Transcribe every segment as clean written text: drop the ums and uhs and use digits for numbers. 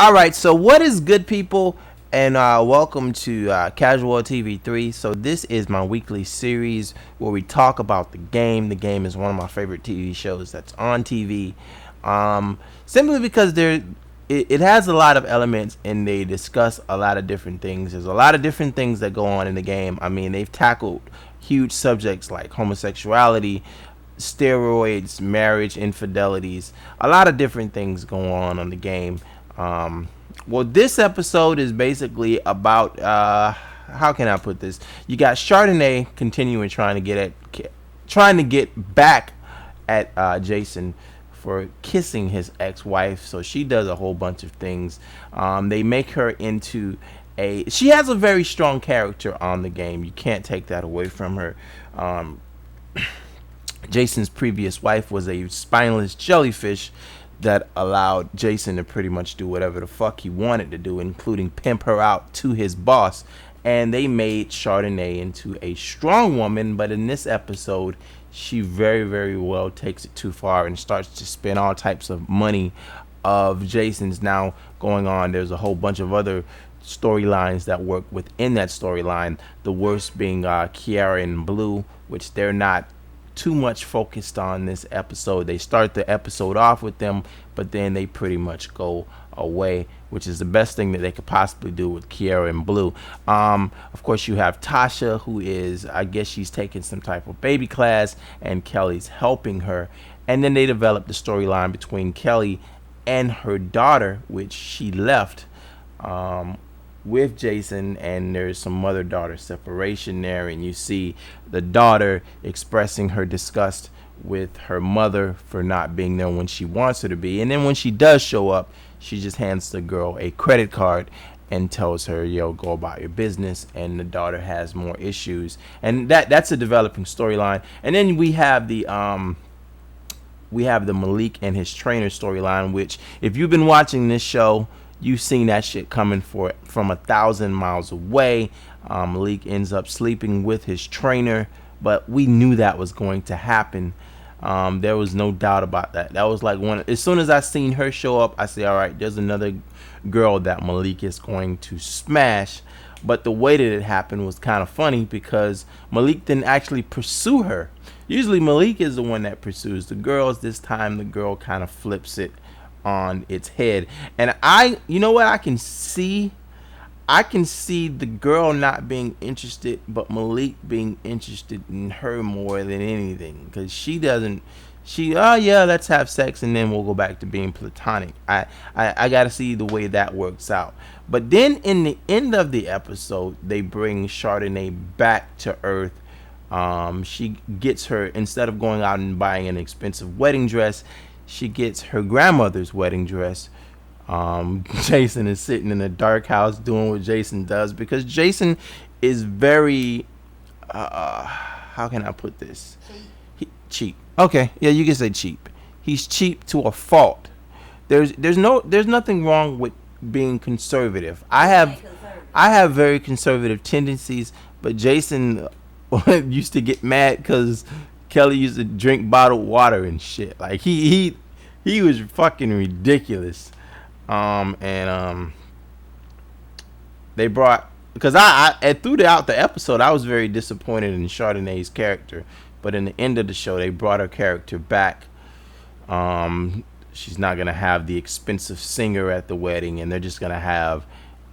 All right, so what is good, people? And welcome to Casual TV3. So this is my weekly series where we talk about the game. The game is one of my favorite TV shows that's on TV. Simply because it has a lot of elements and they discuss a lot of different things. There's a lot of different things that go on in the game. I mean, they've tackled huge subjects like homosexuality, steroids, marriage, infidelities, a lot of different things go on the game. Well, this episode is basically about how can I put this? You got Chardonnay continuing trying to get back at Jason for kissing his ex-wife. So she does a whole bunch of things. They make her into she has a very strong character on the game. You can't take that away from her. Jason's previous wife was a spineless jellyfish that allowed Jason to pretty much do whatever the fuck he wanted to do, including pimp her out to his boss. And they made Chardonnay into a strong woman, but in this episode, she very, very well takes it too far and starts to spend all types of money of Jason's now going on. There's a whole bunch of other storylines that work within that storyline. The worst being Kiara and Blue, which they're not too much focused on this episode. They start the episode off with them, but then they pretty much go away, which is the best thing that they could possibly do with Kiara and Blue. Of course, you have Tasha, who is, I guess she's taking some type of baby class, and Kelly's helping her. And then they develop the storyline between Kelly and her daughter, which she left with Jason, and there's some mother-daughter separation there, and you see the daughter expressing her disgust with her mother for not being there when she wants her to be. And then when she does show up, she just hands the girl a credit card and tells her, yo, go about your business. And the daughter has more issues, and that's a developing storyline. And then we have the Malik and his trainer storyline, which, if you've been watching this show, you've seen that shit coming from 1,000 miles away. Malik ends up sleeping with his trainer, but we knew that was going to happen. There was no doubt about that. That was like as soon as I seen her show up, I said, all right, there's another girl that Malik is going to smash. But the way that it happened was kind of funny because Malik didn't actually pursue her. Usually Malik is the one that pursues the girls. This time the girl kind of flips it on its head. And you know what, I can see the girl not being interested, but Malik being interested in her more than anything, because she oh yeah, let's have sex and then we'll go back to being platonic. I gotta see the way that works out. But then in the end of the episode, they bring Chardonnay back to earth. She gets her, instead of going out and buying an expensive wedding dress, she gets her grandmother's wedding dress. Jason is sitting in a dark house doing what Jason does, because Jason is very how can I put this? Cheap. Okay, yeah, you can say cheap. He's cheap to a fault. There's nothing wrong with being conservative. I have very conservative tendencies, but Jason used to get mad because Kelly used to drink bottled water and shit. Like he was fucking ridiculous. They brought, because I throughout the episode I was very disappointed in Chardonnay's character, but in the end of the show they brought her character back. She's not gonna have the expensive singer at the wedding, and they're just gonna have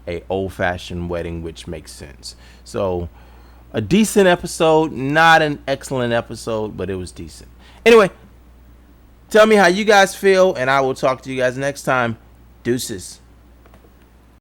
a old-fashioned wedding, which makes sense. So a decent episode, not an excellent episode, but it was decent. Anyway, tell me how you guys feel, and I will talk to you guys next time. Deuces.